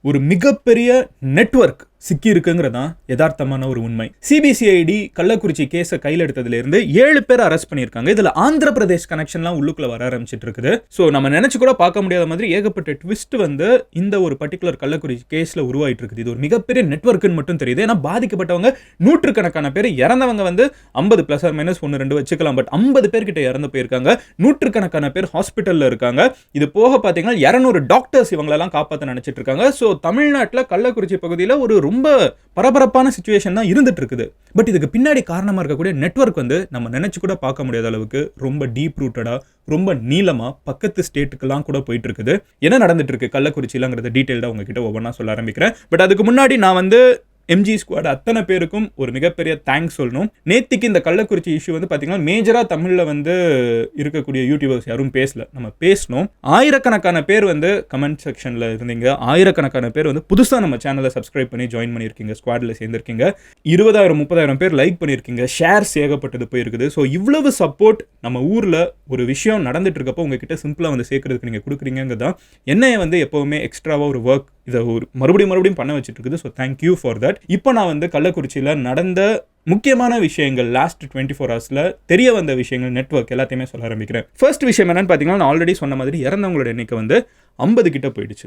ஒரு மிகப்பெரிய நெட்வொர்க் சிக்கி இருக்குங்கிறதான் யதார்த்தமான ஒரு உண்மை. சிபிசிஐடி கள்ளக்குறிச்சி கேஸை கையில் எடுத்ததுல இருந்து 7 பேர் அரெஸ்ட் பண்ணியிருக்காங்க. இதுல ஆந்திர பிரதேஷ் கனெக்ஷன்லாம் உள்ளுக்குள்ள வர ஆரம்பிச்சிட்டு இருக்குது. ஸோ நம்ம நினைச்சு கூட பார்க்க முடியாத மாதிரி ஏகப்பட்ட ட்விஸ்ட் வந்து இந்த ஒரு பர்டிகுலர் கள்ளக்குறிச்சி கேஸ்ல உருவாயிட்டு இருக்குது. இது ஒரு மிகப்பெரிய நெட்வொர்க்குன்னு மட்டும் தெரியுது. ஏன்னா பாதிக்கப்பட்டவங்க நூற்றுக்கணக்கான பேர், இறந்தவங்க வந்து 50 பிளஸ் ஆர் மைனஸ் 1-2 வச்சுக்கலாம். பட் 50 பேர்கிட்ட இறந்து போயிருக்காங்க. நூற்றுக்கணக்கான பேர் ஹாஸ்பிட்டல்ல இருக்காங்க. இது போக பார்த்தீங்கன்னா 200 டாக்டர்ஸ் இவங்களெல்லாம் காப்பாற்ற நினைச்சிட்டு இருக்காங்க. ஸோ தமிழ்நாட்டில் கள்ளக்குறிச்சி பகுதியில் ஒரு ரொம்ப பரபரப்பான சிச்சுவேஷன் தான் இருந்துட்டு இருக்குது. பட் இதுக்கு பின்னாடி காரணமா இருக்கக்கூடிய நெட்வொர்க் வந்து நம்ம நினைச்சு கூட பார்க்க முடியாத அளவுக்கு ரொம்ப டீப் ரூட்டடா, ரொம்ப நீளமா பக்கத்து ஸ்டேட்டுக்கெல்லாம் கூட போயிட்டு இருக்குது. என்ன நடந்துட்டு இருக்கு கள்ளக்குறிச்சியிலங்கிறத டீட்டெயில்டா உங்ககிட்ட ஒவ்வொன்றா சொல்ல ஆரம்பிக்கிறேன். பட் அதுக்கு முன்னாடி நான் வந்து எம்ஜி ஸ்குவாட் அத்தனை பேருக்கும் ஒரு மிகப்பெரிய தேங்க்ஸ் சொல்லணும். நேத்திக்கு இந்த கள்ளக்குறிச்சி இஷ்யூ வந்து பார்த்தீங்கன்னா மேஜரா தமிழ்ல வந்து இருக்கக்கூடிய யூடியூபர்ஸ் யாரும் பேசல, நம்ம பேசணும். ஆயிரக்கணக்கான பேர் வந்து கமெண்ட் செக்ஷன்ல இருந்தீங்க. ஆயிரக்கணக்கான பேர் வந்து புதுசாக நம்ம சேனலை சப்ஸ்கிரைப் பண்ணி ஜாயின் பண்ணியிருக்கீங்க, ஸ்குவாட்ல சேர்ந்திருக்கீங்க. 20,000-30,000 பேர் லைக் பண்ணியிருக்கீங்க, ஷேர்ஸ் ஏகப்பட்டது போயிருக்குது. ஸோ இவ்வளவு சப்போர்ட் நம்ம ஊரில் ஒரு விஷயம் நடந்துட்டு இருக்கப்போ உங்ககிட்ட சிம்பிளாக வந்து சேர்க்கறதுக்கு நீங்கள் கொடுக்குறீங்கிறது தான் என்னைய வந்து எப்போவுமே எக்ஸ்ட்ராவாக ஒரு ஒர்க் இதை ஒரு மறுபடியும் பண்ண வச்சுட்டு இருக்குது. So thank you for that. இப்போ நான் வந்து கள்ளக்குறிச்சியில் நடந்த முக்கியமான விஷயங்கள், லாஸ்ட் 24 ஹவர்ஸில் தெரிய வந்த விஷயங்கள், நெட்வொர்க் எல்லாத்தையுமே சொல்ல ஆரம்பிக்கிறேன். ஃபர்ஸ்ட் விஷயம் என்னன்னு பார்த்தீங்கன்னா, நான் ஆல்ரெடி சொன்ன மாதிரி இறந்தவங்களோட எண்ணிக்கை வந்து 50 கிட்ட போயிடுச்சு.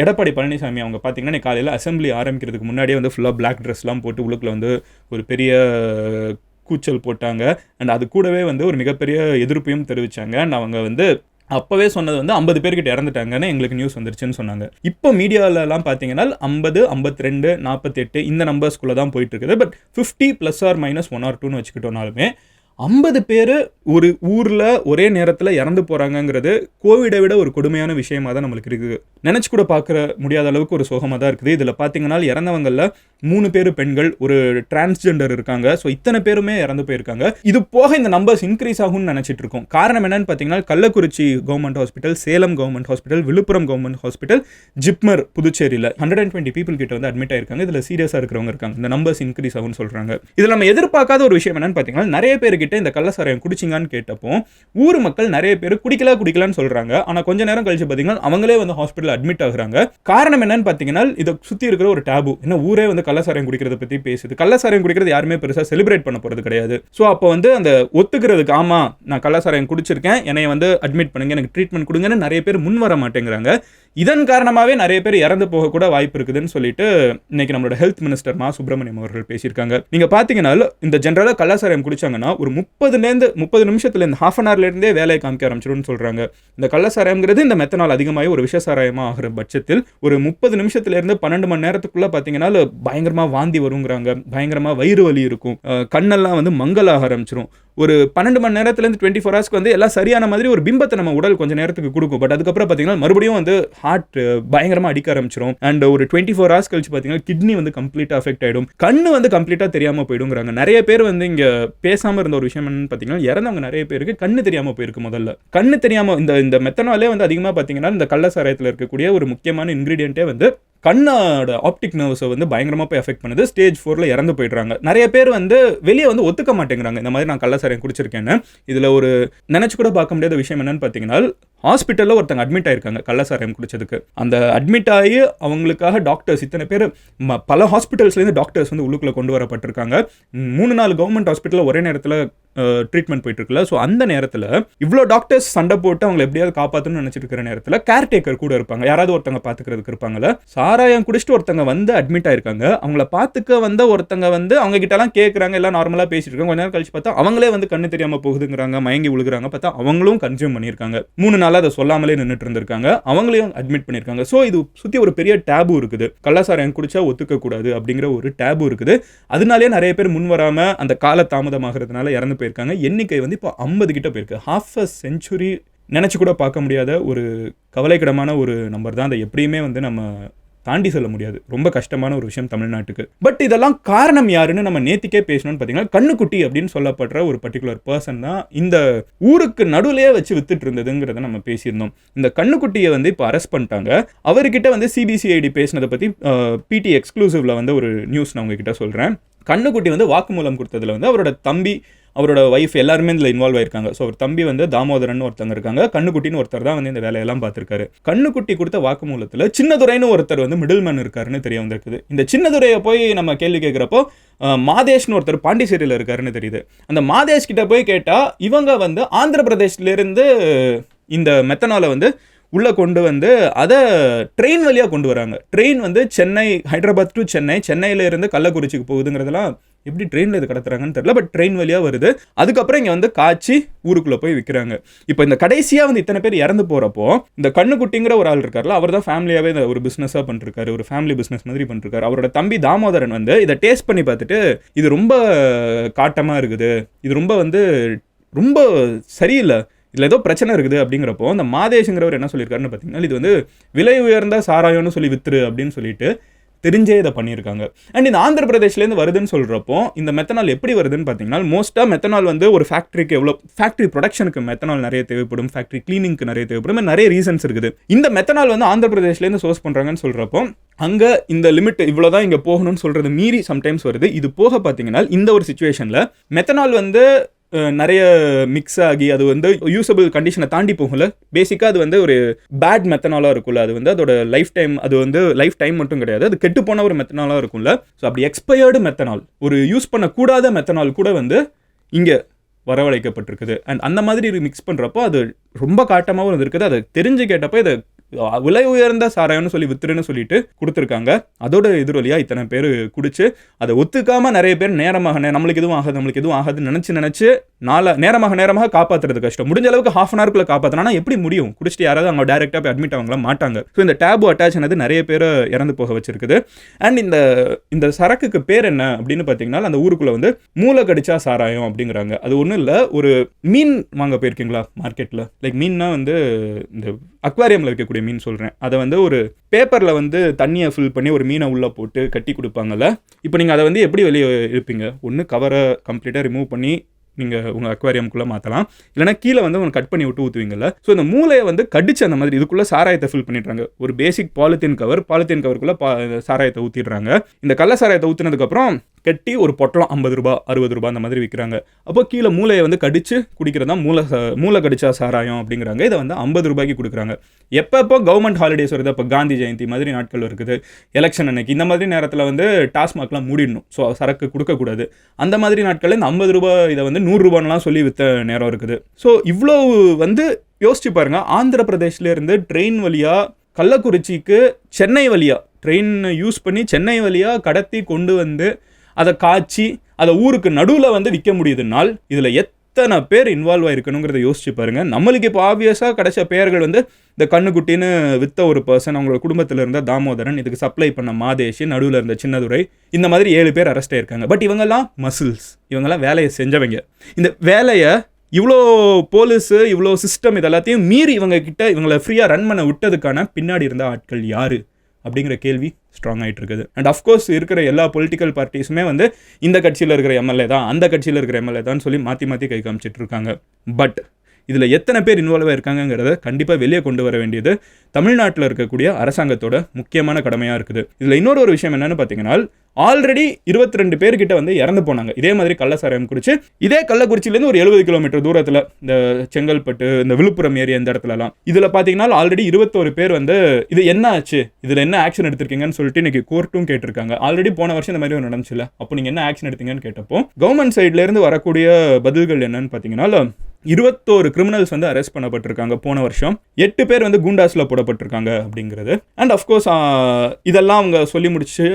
எடப்பாடி பழனிசாமி அவங்க பார்த்தீங்கன்னா காலையில் அசம்பிளி ஆரம்பிக்கிறதுக்கு முன்னாடியே வந்து ஃபுல்லாக பிளாக் ட்ரெஸ்லாம் போட்டு உள்ளுக்குள்ள வந்து ஒரு பெரிய கூச்சல் போட்டாங்க. அண்ட் அது கூடவே வந்து ஒரு மிகப்பெரிய எதிர்ப்பையும் தெரிவித்தாங்க. அண்ட் அவங்க வந்து அப்போவே சொன்னது வந்து 50 பேர்கிட்ட இறந்துட்டாங்கன்னு எங்களுக்கு நியூஸ் வந்துருச்சுன்னு சொன்னாங்க. இப்போ மீடியாவிலலாம் பார்த்தீங்கன்னா 50, 52, 48 இந்த நம்பர்ஸ்குள்ளே தான் போயிட்டு இருக்குது. But 50 plus or minus 1 or 2ன்னு வச்சுக்கிட்டோனாலுமே 50 பேர் ஒரு ஊரில் ஒரே நேரத்தில் இறந்து போகிறாங்கங்கிறது கோவிடை விட ஒரு கொடுமையான விஷயமாக தான் நம்மளுக்கு இருக்குது. நினச்சி கூட பார்க்குற முடியாத அளவுக்கு ஒரு சோகமாக தான் இருக்குது. இதில் பார்த்தீங்கன்னா இறந்தவங்களில் 3 பேர் பெண்கள், ஒரு டிரான்ஸ்ஜெண்டர் இருக்காங்க. ஸோ இத்தனை பேருமே இறந்து போயிருக்காங்க. இது போக இந்த நம்பர்ஸ் இன்க்ரீஸ் ஆகும்னு நினச்சிட்டு இருக்கோம். காரணம் என்னன்னு பார்த்தீங்கன்னா, Kallakurichi government hospital, Salem government hospital, Viluppuram government hospital, JIPMER புதுச்சேரியில் 120 பீப்புள் கிட்ட வந்து அட்மிட் ஆயிருக்காங்க. இதில் சீரியஸாக இருக்கிறவங்க இருக்காங்க. இந்த நம்பர்ஸ் இன்க்ரீஸ் ஆகும்னு சொல்கிறாங்க. இதில் நம்ம எதிர்பார்க்காத ஒரு விஷயம் என்னன்னு பார்த்தீங்கன்னா, நிறைய பேர் இந்த கள்ளசாராயம் குடிச்சிங்கன்னு கேட்டப்போ ஊர் மக்கள் நிறைய பேர் குடிக்கலான்னு சொல்றாங்க. ஆனா கொஞ்ச நேரம் கழிச்சு பாத்தீங்கன்னா அவங்களே வந்து ஹாஸ்பிட்டல் அட்மிட் ஆகுறாங்க. காரணம் என்னன்னு பாத்தீங்கன்னா, இதை சுத்தி இருக்கிற ஒரு டாபு. என்ன ஊரே வந்து கள்ளசாராயம் குடிக்கிறத பத்தி பேசுது. கள்ளசாராயம் குடிக்கிறது யாருமே பெருசா செலிப்ரேட் பண்ண போறது கிடையாது. ஸோ அப்போ வந்து அந்த ஒத்துக்கிறதுக்கு, ஆமா நான் கள்ளசாராயம் குடிச்சிருக்கேன், என்னை வந்து அட்மிட் பண்ணுங்க, எனக்கு ட்ரீட்மெண்ட் கொடுங்கன்னு நிறைய பேர் முன் வர மாட்டேங்கிறாங்க. இதன் காரணமாகவே நிறைய பேர் இறந்து போக கூட வாய்ப்பு இருக்குதுன்னு சொல்லிட்டு இன்னைக்கு நம்மளோட ஹெல்த் மினிஸ்டர் மா சுப்பிரமணியம் அவர்கள் பேசியிருக்காங்க. நீங்க பாத்தீங்கன்னா இந்த ஜென்ரலா கள்ளசாராயம் குடிச்சாங்கன்னா ஒரு 30 நிமிஷத்துல ஹாஃப் அன் ஹவர்லேருந்தே வேலையை காமிக்க ஆரம்பிச்சிடும்னு சொல்றாங்க. இந்த கள்ளசாராயம்ங்கிறது இந்த மெத்தனால் அதிகமாகி ஒரு விஷசாராயமாக ஆகிற பட்சத்தில் ஒரு 30 நிமிஷத்துலேருந்து 12 மணி நேரத்துக்குள்ள பார்த்தீங்கன்னா பயங்கரமாக வாந்தி வருங்கிறாங்க, பயங்கரமாக வயிறு வலி இருக்கும், கண்ணெல்லாம் வந்து மங்கலாக ஆரம்பிச்சிடும். ஒரு 12 மணி நேரத்துலேருந்து 24 ஹவர்ஸ்க்கு வந்து எல்லாம் சரியான மாதிரி ஒரு பிம்பத்தை நம்ம உடல் கொஞ்சம் நேரத்துக்கு கொடுக்கும். பட் அதுக்கப்புறம் பார்த்தீங்கன்னா மறுபடியும் வந்து ஹார்ட் பயங்கரமாக அடிக்க ஆரம்பிச்சிடும். அண்ட் ஒரு 24 ஹவர்ஸ் கழிச்சு பார்த்தீங்கன்னா கிட்னி வந்து கம்ப்ளீட்டாக அஃபெக்ட் ஆகிடும், கண்ணு வந்து கம்ப்ளீட்டாக தெரியாமல் போயிடுங்கிறாங்க. நிறைய பேர் வந்து இங்கே பேசாமல் இருந்த ஒரு விஷயம் என்னன்னு பார்த்தீங்கன்னா, இறந்தவங்க நிறைய பேருக்கு கண்ணு தெரியாமல் போயிருக்கு. முதல்ல கண்ணு தெரியாமல் இந்த மெத்தனாலே வந்து அதிகமாக பார்த்தீங்கன்னா இந்த கள்ளசாராயத்தில் இருக்கக்கூடிய ஒரு முக்கியமான இன்கிரீடியன்ட்டே வந்து கண்ணோட ஆப்டிக் நர்வ்ஸை வந்து பயங்கரமாக போய் அஃபெக்ட் பண்ணுது. ஸ்டேஜ் 4ல் இறந்து போயிடுறாங்க. நிறைய பேர் வந்து வெளியே வந்து ஒத்துக்க மாட்டேங்கிறாங்க இந்த மாதிரி நான் கள்ளசாராயம் குடிச்சிருக்கேன்னு. இதில் ஒரு நினச்சி கூட பார்க்க முடியாத விஷயம் என்னன்னு பார்த்தீங்கன்னா, ஹாஸ்பிட்டலில் ஒருத்தங்க அட்மிட் ஆயிருக்காங்க கள்ளசாராயம் குடிச்சதுக்கு. அந்த அட்மிட் ஆகி அவங்களுக்காக டாக்டர்ஸ் இத்தனை பேர் பல ஹாஸ்பிட்டல்ஸ்லேருந்து டாக்டர்ஸ் வந்து உள்ளுக்குள்ளே கொண்டு வரப்பட்டிருக்காங்க. 3-4 கவர்மெண்ட் ஹாஸ்பிட்டலில் ஒரே நேரத்தில் ட்ரீட்மெண்ட் போயிட்டு இருக்குல்ல. ஸோ அந்த நேரத்தில் இவ்வளோ டாக்டர்ஸ் சண்டை போட்டு அவங்களை எப்படியாவது காப்பாற்றணும்னு நினச்சிட்டு இருக்கிற நேரத்தில் கேர்டேக்கர் கூட இருப்பாங்க, யாராவது ஒருத்தங்க பார்த்துக்கிறதுக்கு இருப்பாங்கல்ல. சாராயம் குடிச்சிட்டு ஒருத்தங்க வந்து அட்மிட் ஆயிருக்காங்க. அவங்கள பார்த்துக்க வந்த ஒருத்தங்க வந்து அவங்க கிட்டலாம் கேட்குறாங்க, எல்லாம் நார்மலாக பேசிட்டு இருக்காங்க. கொஞ்ச நேரம் கழிச்சு பார்த்தா அவங்களே வந்து கண்ணு தெரியாமல் போகுதுங்கிறாங்க, மயங்கி விழுகிறாங்க. பார்த்தா அவங்களும் கன்சியூம் பண்ணியிருக்காங்க. 3 நாளாக அதை சொல்லாமலே நின்றுட்டு இருந்திருக்காங்க. அவங்களையும் அட்மிட் பண்ணியிருக்காங்க. ஸோ இது சுற்றி ஒரு பெரிய டேபு இருக்குது. கள்ளசாராயம் குடிச்சா ஒத்துக்கக்கூடாது அப்படிங்கிற ஒரு டேபு இருக்குது. அதனாலே நிறைய பேர் முன் வராமல் அந்த கால தாமதமாகிறதுனால இறந்து போயிருக்காங்க. எண்ணிக்கை வந்து இப்போ 50 கிட்ட போயிருக்கு. ஹாஃப் அ செஞ்சுரி நினச்சி கூட பார்க்க முடியாத ஒரு கவலைக்கிடமான ஒரு நம்பர் தான். அதை எப்படியுமே வந்து நம்ம தாண்டி சொல்ல முடியாது. ரொம்ப கஷ்டமான ஒரு விஷயம் தமிழ்நாட்டுக்கு. பட் இதெல்லாம் காரணம் யாருன்னு நம்ம நேத்திக்கே பேசணும்னு பார்த்தீங்கன்னா, கண்ணுக்குட்டி அப்படின்னு சொல்லப்படுற ஒரு பர்டிகுலர் பர்சன் தான் இந்த ஊருக்கு நடுவிலேயே வச்சு வித்துட்டு இருந்ததுங்கிறத நம்ம பேசியிருந்தோம். இந்த கண்ணுக்குட்டியை வந்து இப்போ அரெஸ்ட் பண்ணிட்டாங்க. அவர்கிட்ட வந்து சிபிசிஐடி பேசினதை பற்றி பிடி எக்ஸ்க்ளூசிவ்ல வந்து ஒரு நியூஸ் நான் உங்ககிட்ட சொல்கிறேன். கண்ணுக்குட்டி வந்து வாக்குமூலம் கொடுத்ததுல வந்து அவரோட தம்பி, அவரோட ஒய்ஃப் எல்லாருமே இதில் இன்வால்வ் ஆயிருக்காங்க. ஸோ அவர் தம்பி வந்து தாமோதரன் ஒருத்தங்க இருக்காங்க, கண்ணுக்குட்டின்னு ஒருத்தர் தான் வந்து இந்த வேலையெல்லாம் பார்த்துருக்காரு. கண்ணுக்குட்டி கொடுத்த வாக்குமூலத்தில் சின்னதுரைன்னு ஒருத்தர் வந்து மிடில் மேன் இருக்காருன்னு தெரிய வந்திருக்குது. இந்த சின்னதுரையை போய் நம்ம கேள்வி கேட்குறப்போ மாதேஷ்னு ஒருத்தர் பாண்டிச்சேரியில் இருக்காருன்னு தெரியுது. அந்த மாதேஷ் கிட்ட போய் கேட்டால் இவங்க வந்து ஆந்திர பிரதேஷ்லேருந்து இந்த மெத்தனாலை வந்து உள்ளே கொண்டு வந்து அதை ட்ரெயின் வழியாக கொண்டு வராங்க. ட்ரெயின் வந்து சென்னை, ஹைதராபாத் டு சென்னை, சென்னையிலேருந்து கள்ளக்குறிச்சிக்கு போகுதுங்கிறதெல்லாம் எப்படி ட்ரெயினில் இது கடத்துறாங்கன்னு தெரியல, பட் ட்ரெயின் வழியாக வருது. அதுக்கப்புறம் இங்கே வந்து காய்ச்சி ஊருக்குள்ளே போய் விற்கிறாங்க. இப்போ இந்த கடைசியாக வந்து இத்தனை பேர் இறந்து போகிறப்போ இந்த கண்ணுக்குட்டிங்கிற ஒரு ஆள் இருக்கார்ல, அவர் தான் ஃபேமிலியாகவே இதை ஒரு பிஸ்னஸாக பண்ணிருக்காரு, ஒரு ஃபேமிலி பிஸ்னஸ் மாதிரி பண்ணிருக்காரு. அவரோட தம்பி தாமோதரன் வந்து இதை டேஸ்ட் பண்ணி பார்த்துட்டு இது ரொம்ப காட்டமாக இருக்குது, இது ரொம்ப சரியில்லை, இதில் ஏதோ பிரச்சனை இருக்குது அப்படிங்கிறப்போ அந்த மாதேஷுங்கிறவர் என்ன சொல்லியிருக்காருன்னு பார்த்தீங்கன்னா, இது வந்து விலை உயர்ந்த சாராயம்னு சொல்லி வித்துரு அப்படின்னு சொல்லிட்டு தெரிஞ்சே இதை பண்ணியிருக்காங்க. அண்ட் இந்த ஆந்திர பிரதேஷ்லேருந்து வருதுன்னு சொல்கிறப்போ இந்த மெத்தனால் எப்படி வருதுன்னு பார்த்தீங்கன்னா, மோஸ்ட்டாக மெத்தனால் வந்து ஒரு ஃபேக்ட்ரிக்கு ஃபேக்ட்ரி ப்ரொடக்ஷனுக்கு மெத்தனால் நிறைய தேவைப்படும், ஃபேக்ட்ரி கிளீனிங்க்கு நிறைய தேவைப்படும், நிறைய ரீசன்ஸ் இருக்குது. இந்த மெத்தனால் வந்து ஆந்திர பிரதேஷ்லேருந்து சோர்ஸ் பண்ணுறாங்கன்னு சொல்கிறப்போ அங்கே இந்த லிமிட் இவ்வளோதான் இங்கே போகணும்னு சொல்கிறது மீறி சம்டைம்ஸ் வருது. இது போக பார்த்தீங்கன்னா இந்த ஒரு சுச்சுவேஷனில் மெத்தனால் வந்து நிறைய மிக்ஸ் ஆகி அது வந்து யூஸபிள் கண்டிஷனை தாண்டி போகல. பேசிக்காக அது வந்து ஒரு பேட் மெத்தனாலாக இருக்கும்ல, அது வந்து அதோட லைஃப் டைம், அது வந்து லைஃப் டைம் மட்டும் கிடையாது, அது கெட்டு போன ஒரு மெத்தனாலாக இருக்கும்ல. ஸோ அப்படி எக்ஸ்பயர்டு மெத்தனால், ஒரு யூஸ் பண்ணக்கூடாத மெத்தனால் கூட வந்து இங்கே வரவழைக்கப்பட்டிருக்குது. அண்ட் அந்த மாதிரி மிக்ஸ் பண்ணுறப்போ அது ரொம்ப காட்டமாகவும் இருந்திருக்குது. அதை தெரிஞ்சு கேட்டப்போ இதை விலை உயர்ந்த சாராயம்னு சொல்லி வித்துருன்னு சொல்லிட்டு கொடுத்துருக்காங்க. அதோட எதிரொலியாக இத்தனை பேர் குடிச்சு அதை ஒத்துக்காம நிறைய பேர் நம்மளுக்கு எதுவும் ஆகாதுன்னு நினச்சி நேரமாக காப்பாற்றுறது கஷ்டம். முடிஞ்ச அளவுக்கு ½ அன் ஹவர்க்குள்ள காப்பாற்றினா எப்படி முடியும்? குடிச்சிட்டு யாராவது அவங்க டேரெக்டாக போய் அட்மிட் ஆகலாம் மாட்டாங்க. ஸோ இந்த டேபு அட்டாச் ஆனது நிறைய பேர் இறந்து போக வச்சிருக்குது. அண்ட் இந்த சரக்குக்கு பேர் என்ன அப்படின்னு பார்த்தீங்கன்னா, அந்த ஊருக்குள்ளே வந்து மூளை கடிச்சா சாராயம் அப்படிங்கிறாங்க. அது ஒன்றும் இல்லை, ஒரு மீன் வாங்க போயிருக்கீங்களா மார்க்கெட்டில்? லைக் மீன்னா வந்து இந்த அக்வாரியமில் வைக்கக்கூடிய மீன் சொல்கிறேன். அதை வந்து ஒரு பேப்பரில் வந்து தண்ணியை ஃபில் பண்ணி ஒரு மீனை உள்ளே போட்டு கட்டி கொடுப்பாங்கல்ல. இப்போ நீங்கள் அதை வந்து எப்படி வெளியே இருப்பீங்க? ஒன்று கவரை கம்ப்ளீட்டாக ரிமூவ் பண்ணி நீங்கள் உங்கள் அக்வாரியம்குள்ளே மாற்றலாம், இல்லைனா கீழே வந்து உங்களை கட் பண்ணி விட்டு ஊற்றுவீங்கல்ல. ஸோ இந்த மூளையை வந்து கடிச்சு அந்த மாதிரி இதுக்குள்ளே சாராயத்தை ஃபில் பண்ணிடுறாங்க. ஒரு பேசிக் பாலித்தீன் கவருக்குள்ளே சாராயத்தை ஊற்றிடுறாங்க. இந்த கள்ள சாராயத்தை ஊற்றினதுக்கப்புறம் கட்டி ஒரு பொட்டலம் 50 ரூபா 60 ரூபா அந்த மாதிரி விற்கிறாங்க. அப்போ கீழே மூளையை வந்து கடிச்சு குடிக்கிறதா மூளை கடிச்சா சாராயம் அப்படிங்கிறாங்க. இதை வந்து 50 ரூபாய்க்கு கொடுக்குறாங்க. எப்போ கவர்மெண்ட் ஹாலிடேஸ் வருது, அப்போ காந்தி ஜெயந்தி மாதிரி நாட்கள் இருக்குது, எலெக்ஷன் அன்னைக்கு, இந்த மாதிரி நேரத்தில் வந்து டாஸ்மாக்லாம் மூடிடணும், ஸோ சரக்கு கொடுக்கக்கூடாது. அந்த மாதிரி நாட்களில் இந்த 50 ரூபா இதை வந்து 100 ரூபான்லாம் சொல்லி விற்ற நேரம் இருக்குது. ஸோ இவ்வளோ வந்து யோசிச்சு பாருங்க, ஆந்திர பிரதேஷ்லேருந்து ட்ரெயின் வழியாக கள்ளக்குறிச்சிக்கு சென்னை வழியாக ட்ரெயின் யூஸ் பண்ணி சென்னை வழியாக கடத்தி கொண்டு வந்து அதை காய்ச்சி அதை ஊருக்கு நடுவில் வந்து விற்க முடியுதுனால் இதில் எத்தனை பேர் இன்வால்வ் ஆகிருக்கணுங்கிறத யோசிச்சு பாருங்கள். நம்மளுக்கு இப்போ ஆப்வியஸாக கிடைச்ச பெயர்கள் வந்து இந்த கண்ணுக்குட்டின்னு விற்ற ஒரு பர்சன், அவங்களோட குடும்பத்தில் இருந்த தாமோதரன், இதுக்கு சப்ளை பண்ண மாதேஷ், நடுவில் இருந்த சின்னதுரை, இந்த மாதிரி 7 பேர் அரெஸ்ட் ஆயிருக்காங்க. பட் இவங்கெல்லாம் மசில்ஸ், இவங்கெல்லாம் வேலையை செஞ்சவங்க. இந்த வேலையை இவ்வளோ போலீஸு, இவ்வளோ சிஸ்டம், இதெல்லாத்தையும் மீறி இவங்களை ஃப்ரீயாக ரன் பண்ண விட்டதுக்கான பின்னாடி இருந்த ஆட்கள் யார் அப்படிங்கிற கேள்வி ஸ்ட்ராங் ஆகிட்டு இருக்குது. அண்ட் அஃப்கோர்ஸ் இருக்கிற எல்லா பொலிட்டிக்கல் பார்ட்டிஸுமே வந்து இந்த கட்சியில் இருக்கிற எம்எல்ஏ தான், அந்த கட்சியில் இருக்கிற எம்எல்ஏ தான் சொல்லி மாற்றி கை காமிச்சிட்டு இருக்காங்க. பட் இதில் எத்தனை பேர் இன்வால்வ் ஆயிருக்காங்கிறத கண்டிப்பாக வெளியே கொண்டு வர வேண்டியது தமிழ்நாட்டில் இருக்கக்கூடிய அரசாங்கத்தோட முக்கியமான கடமையாக இருக்குது. இதில் இன்னொரு விஷயம் என்னென்னு பார்த்தீங்கன்னா, ஆல்ரெடி 22 பேர்கிட்ட வந்து இறந்து போனாங்க இதே மாதிரி கள்ளசாராயம் குடிச்சு. இதே கள்ளக்குறிச்சியிலேருந்து ஒரு 70 கிலோமீட்டர் தூரத்தில் இந்த செங்கல்பட்டு, இந்த விழுப்புரம் ஏரியா, இந்த இடத்துலலாம் இதில் பார்த்தீங்கன்னா ஆல்ரெடி 21 பேர் வந்து இது என்ன ஆச்சு, இதில் என்ன ஆக்ஷன் எடுத்திருக்கீங்கன்னு சொல்லிட்டு இன்னைக்கு கோர்ட்டும் கேட்டிருக்காங்க. ஆல்ரெடி போன வருஷம் இந்த மாதிரி நடந்துச்சுல, அப்போ நீங்கள் என்ன ஆக்ஷன் எடுத்தீங்கன்னு கேட்டப்போ கவர்மெண்ட் சைட்லேருந்து வரக்கூடிய பதில்கள் என்னன்னு பார்த்தீங்கன்னா, 21 கிரிமினல்ஸ் வந்து அரெஸ்ட் பண்ணப்பட்டிருக்காங்க போன வருஷம். 8 பேர் வந்து குண்டாஸில் போடப்பட்டிருக்காங்க அப்படிங்கிறது. அண்ட் அஃப்கோர்ஸ் இதெல்லாம் அவங்க சொல்லி முடிச்சு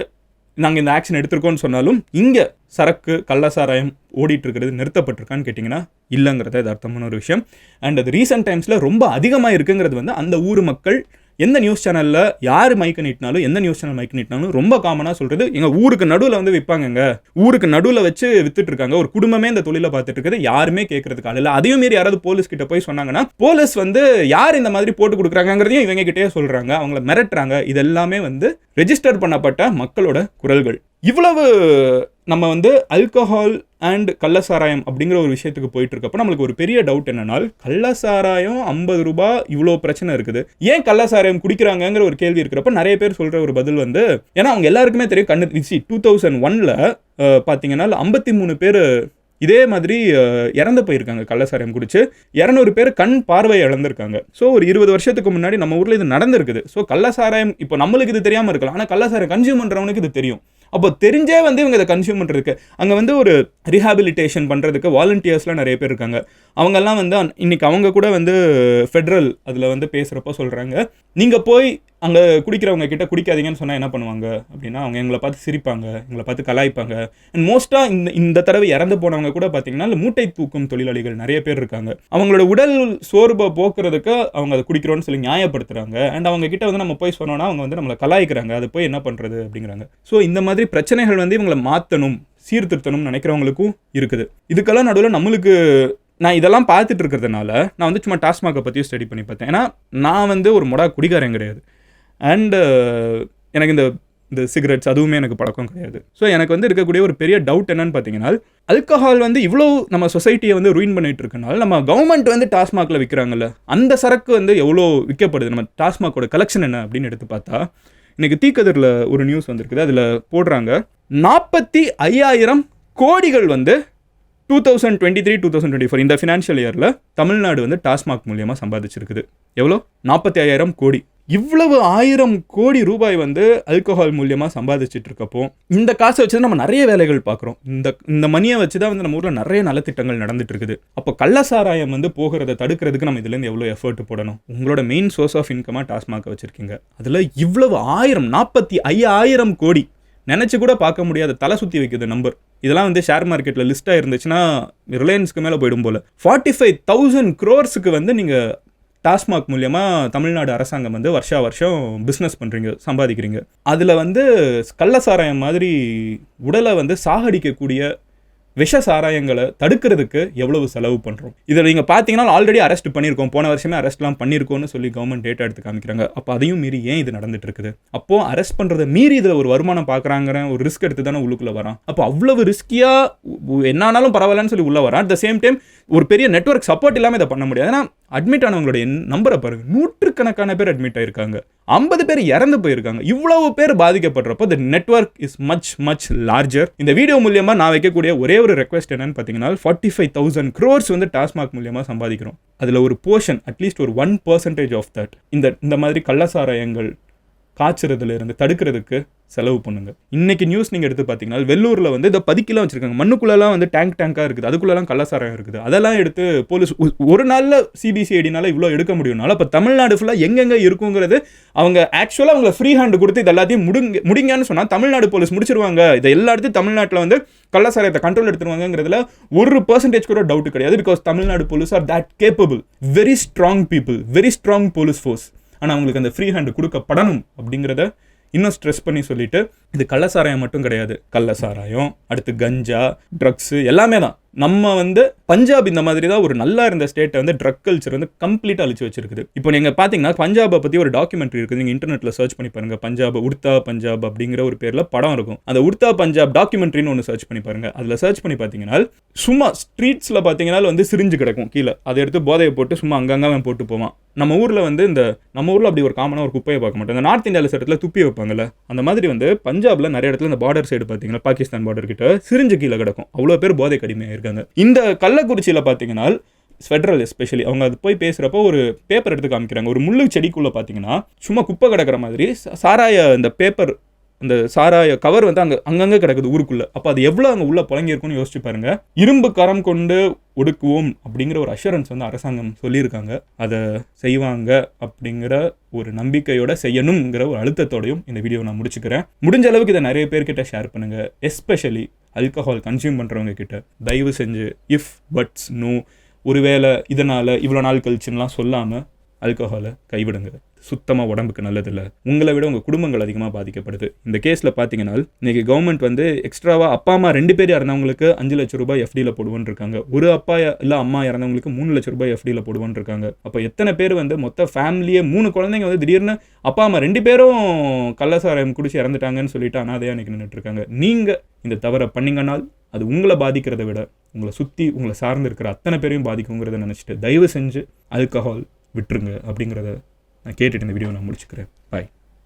நாங்கள் இந்த ஆக்ஷன் எடுத்திருக்கோம்னு சொன்னாலும் இங்கே சரக்கு கள்ளசாராயம் ஓடிட்டு இருக்கிறது நிறுத்தப்பட்டிருக்கான்னு கேட்டிங்கன்னா இல்லைங்கிறத இது அர்த்தமான ஒரு விஷயம். அண்ட் அது ரீசெண்ட் டைம்ஸில் ரொம்ப அதிகமாக இருக்குங்கிறது வந்து அந்த ஊர் மக்கள் எந்த நியூஸ் சேனலில் யார் மைக்கு நீட்டினாலும், எந்த நியூஸ் சேனல் மைக்கு நீட்டினாலும் ரொம்ப காமனாக சொல்கிறது, எங்கள் ஊருக்கு நடுவில் வந்து விற்பாங்க, ஊருக்கு நடுவில் வச்சு வித்துட்டு இருக்காங்க, ஒரு குடும்பமே இந்த தொழிலை பார்த்துட்டு இருக்குது, யாருமே கேட்கறதுக்கு ஆள் இல்லை. அதையும் மீறி யாராவது போலீஸ் கிட்ட போய் சொன்னாங்கன்னா போலீஸ் வந்து யார் இந்த மாதிரி போட்டு கொடுக்குறாங்கிறதையும் இவங்க கிட்டே சொல்கிறாங்க, அவங்கள மிரட்டுறாங்க. இது எல்லாமே வந்து ரெஜிஸ்டர் பண்ணப்பட்ட மக்களோட குரல்கள். இவ்வளவு நம்ம வந்து ஆல்கஹால் அண்ட் கள்ளசாராயம் அப்படிங்கிற ஒரு விஷயத்துக்கு போயிட்டு இருக்கப்போ நம்மளுக்கு ஒரு பெரிய டவுட் என்னன்னா, கள்ளசாராயம் 50 ரூபாய் இவ்வளோ பிரச்சனை இருக்குது, ஏன் கள்ளசாராயம் குடிக்கிறாங்கிற ஒரு கேள்வி இருக்கிறப்ப நிறைய பேர் சொல்ற ஒரு பதில் வந்து, ஏன்னா அவங்க எல்லாருக்குமே தெரியும் 2001ல் பார்த்தீங்கன்னா 53 பேர் இதே மாதிரி இறந்து போயிருக்காங்க கள்ளசாராயம் குடிச்சு. 200 பேர் கண் பார்வை இழந்திருக்காங்க. ஸோ ஒரு 20 வருஷத்துக்கு முன்னாடி நம்ம ஊரில் இது நடந்திருக்குது. ஸோ கள்ளசாராயம் இப்போ நம்மளுக்கு இது தெரியாமல் இருக்கலாம், ஆனால் கள்ளசாராயம் கன்சியூம் பண்ணுறவனுக்கு இது தெரியும். அப்போ தெரிஞ்சே வந்து இவங்க இதை கன்சியூம் பண்ணுறதுக்கு அங்கே வந்து ஒரு ரீஹாபிலிட்டேஷன் பண்ணுறதுக்கு வாலண்டியர்ஸ்லாம் நிறைய பேர் இருக்காங்க. அவங்கெல்லாம் வந்து இன்னைக்கு அவங்க கூட வந்து ஃபெட்ரல் அதில் வந்து பேசுகிறப்போ சொல்கிறாங்க, நீங்கள் போய் அங்கே குடிக்கிறவங்க கிட்ட குடிக்காதீங்கன்னு சொன்னால் என்ன பண்ணுவாங்க அப்படின்னா, அவங்க எங்களை பார்த்து சிரிப்பாங்க, எங்களை பார்த்து கலாய்ப்பாங்க. அண்ட் மோஸ்ட்டாக இந்த தடவை இறந்து போனவங்க கூட பார்த்தீங்கன்னா மூட்டை தூக்கும் தொழிலாளிகள் நிறைய பேர் இருக்காங்க. அவங்களோட உடல் சோர்வை போக்குறதுக்கு அவங்க அதை குடிக்கிறோன்னு சொல்லி நியாயப்படுத்துகிறாங்க. அண்ட் அவங்க கிட்ட வந்து நம்ம போய் சொன்னோன்னா அவங்க வந்து நம்மளை கலாய்க்கிறாங்க, அது போய் என்ன பண்ணுறது அப்படிங்கிறாங்க. ஸோ இந்த மாதிரி பிரச்சனைகள் வந்து இவங்களை மாற்றணும், சீர்திருத்தணும்னு நினைக்கிறவங்களுக்கும் இருக்குது. இதுக்கெல்லாம் நடுவில் நம்மளுக்கு நான் இதெல்லாம் பார்த்துட்டு இருக்கிறதுனால நான் வந்து சும்மா டாஸ்மாகை பற்றியும் ஸ்டடி பண்ணி பார்த்தேன். ஏன்னா நான் வந்து ஒரு மொடா குடிகாரன் கிடையாது. அண்டு எனக்கு இந்த சிகரெட்ஸ் அதுவுமே எனக்கு பழக்கம் கிடையாது. ஸோ எனக்கு வந்து இருக்கக்கூடிய ஒரு பெரிய டவுட் என்னன்னு பார்த்தீங்கன்னா, ஆல்கஹால் வந்து இவ்வளோ நம்ம சொசைட்டியை வந்து ரூயின் பண்ணிட்டு இருக்கனால நம்ம கவர்மெண்ட் வந்து டாஸ்மாகில் விற்கிறாங்கல்ல, அந்த சரக்கு வந்து எவ்வளோ விற்கப்படுது, நம்ம டாஸ்மாகோட கலெக்ஷன் என்ன அப்படின்னு எடுத்து பார்த்தா இன்றைக்கி தீக்கதிரில் ஒரு நியூஸ் வந்திருக்குது. அதில் போடுறாங்க 45,000 கோடிகள் வந்து 2023-2024 இந்த ஃபினான்ஷியல் இயரில் தமிழ்நாடு வந்து டாஸ்மாக் மூலியமாக சம்பாதிச்சிருக்குது. எவ்வளோ? 45,000 கோடி. இவ்வளவு 1000 கோடி ரூபாய் வந்து ஆல்கஹால் மூலியமாக சம்பாதிச்சுட்டு இருக்கப்போ இந்த காசை வச்சு நம்ம நிறைய வேலைகள் பார்க்குறோம். இந்த மணியை வச்சு தான் வந்து நம்ம ஊரில் நிறைய நலத்திட்டங்கள் நடந்துட்டு இருக்குது. அப்போ கள்ளசாராயம் வந்து போகிறத தடுக்கிறதுக்கு நம்ம இதுலேருந்து எவ்வளோ எஃபர்ட் போடணும்? உங்களோட மெயின் சோர்ஸ் ஆஃப் இன்கமாக டாஸ்மாக் வச்சுருக்கீங்க. அதில் இவ்வளவு 45,000 கோடி நினச்சி கூட பார்க்க முடியாத, தலை சுற்றி வைக்கிது நம்பர். இதெல்லாம் வந்து ஷேர் மார்க்கெட்டில் லிஸ்ட்டாக இருந்துச்சுன்னா ரிலையன்ஸ்க்கு மேலே போயிடும் போல். 45,000 crores வந்து நீங்கள் டாஸ்மாக் மூலியமாக தமிழ்நாடு அரசாங்கம் வந்து வருஷம் பிஸ்னஸ் பண்ணுறீங்க, சம்பாதிக்கிறீங்க. அதில் வந்து கள்ளசாராயம் மாதிரி உடலை வந்து சாகடிக்கக்கூடிய விஷ சாராயங்களை தடுக்கிறதுக்கு எவ்வளவு செலவு பண்ணுறோம்? இதில் நீங்கள் பார்த்தீங்கன்னா ஆல்ரெடி அரெஸ்ட் பண்ணியிருக்கோம், போன வருஷமே அரெஸ்ட்லாம் பண்ணியிருக்கோன்னு சொல்லி கவர்மெண்ட் டேட்டா எடுத்து காமிக்கிறாங்க. அப்போ அதையும் மீறி ஏன் இது நடந்துட்டு இருக்குது? அப்போது அரெஸ்ட் பண்ணுறதை மீறி இதில் ஒரு வருமானம் பார்க்குறாங்கிற ஒரு ரிஸ்க் எடுத்து தானே உள்ளுக்குள்ளே வரான். அப்போ அவ்வளவு ரிஸ்கியாக என்னானாலும் பரவாயில்லன்னு சொல்லி உள்ளே வரான். அட் த சேம் டைம் ஒரு பெரிய நெட்வொர்க் சப்போர்ட் இல்லாமல் இதை பண்ண முடியாது. ஏன்னா அட்மிட் ஆனவங்களுடைய நம்பரை பாருங்க, 100கணக்கான பேர் அட்மிட் ஆயிருக்காங்க, 50 பேர் இறந்து போயிருக்காங்க. இவ்வளவு பேர் பாதிக்கப்படுறப்போ the network is much larger. இந்த வீடியோ மூலியமா நான் வைக்கக்கூடிய ஒரே ஒரு ரெக்வெஸ்ட் என்னன்னு பார்த்தீங்கன்னா, 45,000 crores வந்து டாஸ்மாக் மூலியமா சம்பாதிக்கிறோம். அதில் ஒரு போர்ஷன், அட்லீஸ்ட் ஒரு 1% ஆஃப் தட் இந்த மாதிரி கள்ளசாராயங்கள் காய்ச்சறதுல இருந்து தடுக்கிறதுக்கு செலவு பண்ணுங்க. இன்னைக்கு நியூஸ் நீங்கள் எடுத்து பார்த்தீங்கன்னா வெள்ளூரில் வந்து இதை 10 கிலோ வச்சிருக்காங்க. மண்ணுக்குள்ளெல்லாம் வந்து டேங்காக இருக்குது, அதுக்குள்ளெல்லாம் கள்ளசாராயம் இருக்குது. அதெல்லாம் எடுத்து போலீஸ் ஒரு நாளில் சிபிசிஐடினால இவ்வளோ எடுக்க முடியும்னால இப்போ தமிழ்நாடு ஃபுல்லாக எங்கெங்கே இருக்குங்கிறது அவங்க ஆக்சுவலாக அவங்களை ஃப்ரீ ஹேண்டு கொடுத்து இது எல்லாத்தையும் முடிங்கன்னு சொன்னால் தமிழ்நாடு போலீஸ் முடிச்சிருவாங்க. இதை எல்லா இடத்தையும் தமிழ்நாட்டில் வந்து கள்ளசாராயத்தை கண்ட்ரோல் எடுத்துருவாங்கிறதுல 1% கூட டவுட் கிடையாது. Because Tamil Nadu police are that capable, very strong people, very strong police force. ஆனால் அவங்களுக்கு அந்த ஃப்ரீ ஹேண்டு கொடுக்கப்படணும் அப்படிங்கிறத இன்னும் ஸ்ட்ரெஸ் பண்ணி சொல்லிட்டு, இது கள்ளசாராயம் மட்டும் கிடையாது, கள்ளசாராயம் அடுத்து கஞ்சா, ட்ரக்ஸு எல்லாமே தான். நம்ம வந்து பஞ்சாப் இந்த மாதிரி தான் ஒரு நல்லா இருந்த ஸ்டேட்டை வந்து ட்ரக் கல்ச்சர் வந்து கம்ப்ளீட்டாக அழிச்சு வச்சிருக்குது. இப்போ நீங்கள் பார்த்தீங்கன்னா பஞ்சாபை பற்றி ஒரு டாக்குமெண்ட்ரி இருக்குது, நீங்கள் இன்டர்நெட்டில் சர்ச் பண்ணி பாருங்க. பஞ்சாப் உடுத்தா பஞ்சாப் அப்படிங்கிற ஒரு பேரில் படம் இருக்கும். அந்த உடுத்தா பஞ்சாப் டாக்குமெண்ட்ரின்னு ஒன்று சர்ச் பண்ணி பாருங்க. அதில் சர்ச் பண்ணி பார்த்தீங்கன்னா சும்மா ஸ்ட்ரீட்ஸில் பார்த்தீங்கன்னா வந்து சிரிஞ்சு கிடக்கும் கீழே, அதை எடுத்து போதையை போட்டு சும்மா அங்கங்கே போட்டு போவான். நம்ம ஊரில் வந்து நம்ம ஊரில் அப்படி ஒரு காமனாக ஒரு குப்பையை பார்க்க மாட்டோம். இந்த நார்த் இந்தியாவில் இடத்துல துப்பி வைப்பாங்கல்ல, அந்த மாதிரி வந்து பஞ்சாபில் நிறைய இடத்துல இந்த பார்டர் சைடு பார்த்தீங்கன்னா பாகிஸ்தான் பார்டர் கிட்ட சிரிஞ்சு கீழே கிடக்கும். அவ்வளோ பேர் போதை கடுமையாக இருக்காங்க. இந்த கள்ளக்குறிச்சியில் பார்த்தீங்கன்னா ஃபெட்ரல் எஸ்பெஷலி அவங்க அது போய் பேசுகிறப்போ ஒரு பேப்பர் எடுத்து காமிக்கிறாங்க. ஒரு முள்ளு செடிக்குள்ளே பார்த்தீங்கன்னா சும்மா குப்பை கிடக்கிற மாதிரி சாராய இந்த பேப்பர், அந்த சாராய கவர் வந்து அங்கங்கே கிடக்குது ஊருக்குள்ளே. அப்போ அது எவ்வளோ அங்கே உள்ள புழங்கியிருக்குன்னு யோசிச்சு பாருங்க. இரும்பு கரம் கொண்டு ஒடுக்குவோம் அப்படிங்கிற ஒரு அஷூரன்ஸ் வந்து அரசாங்கம் சொல்லியிருக்காங்க. அதை செய்வாங்க அப்படிங்கிற ஒரு நம்பிக்கையோட செய்யணுங்கிற ஒரு அழுத்தத்தோடையும் இந்த வீடியோ நான் முடிச்சுக்கிறேன். முடிஞ்ச அளவுக்கு இதை நிறைய பேர்கிட்ட ஷேர் பண்ணுங்கள். எஸ்பெஷலி ஆல்கஹால் கன்சியூம் பண்ணுறவங்க கிட்ட தயவு செஞ்சு இஃப் பட்ஸ் நோ, ஒருவேளை இதனால் இவ்வளோ நாள் கழிச்சுலாம் சொல்லாமல் ஆல்கஹாலை கைவிடுங்க. சுத்தமாக உடம்புக்கு நல்லதில்லை. உங்களை விட உங்கள் குடும்பங்கள் அதிகமாக பாதிக்கப்படுது. இந்த கேஸில் பார்த்தீங்கன்னா இன்றைக்கி கவர்மெண்ட் வந்து எக்ஸ்ட்ராவாக அப்பா அம்மா 2 பேர் இறந்தவங்களுக்கு 5 லட்சம் ரூபாய் எஃப்டியில் போடுவோன்னு இருக்காங்க. ஒரு அப்பா இல்லை அம்மா இறந்தவங்களுக்கு 3 லட்சம் ரூபாய் எஃப்டியில் போடுவோன்னு இருக்காங்க. அப்போ எத்தனை பேர் வந்து மொத்த ஃபேமிலியே 3 குழந்தைங்க வந்து திடீர்னு அப்பா அம்மா 2 பேரும் கள்ளசாராயம் குடிச்சு இறந்துட்டாங்கன்னு சொல்லிட்டு அனாதையாக இன்றைக்கி நின்றுட்டுருக்காங்க. நீங்கள் இந்த தவறை பண்ணிங்கனால் அது உங்களை பாதிக்கிறத விட உங்களை சுற்றி உங்களை சார்ந்து இருக்கிற அத்தனை பேரையும் பாதிக்குங்கிறத நினச்சிட்டு தயவு செஞ்சு ஆல்கஹால் விட்டுருங்க அப்படிங்கிறத நான் கேட்டுட்டு இந்த வீடியோ நான் முடிச்சுக்கிறேன். பாய்.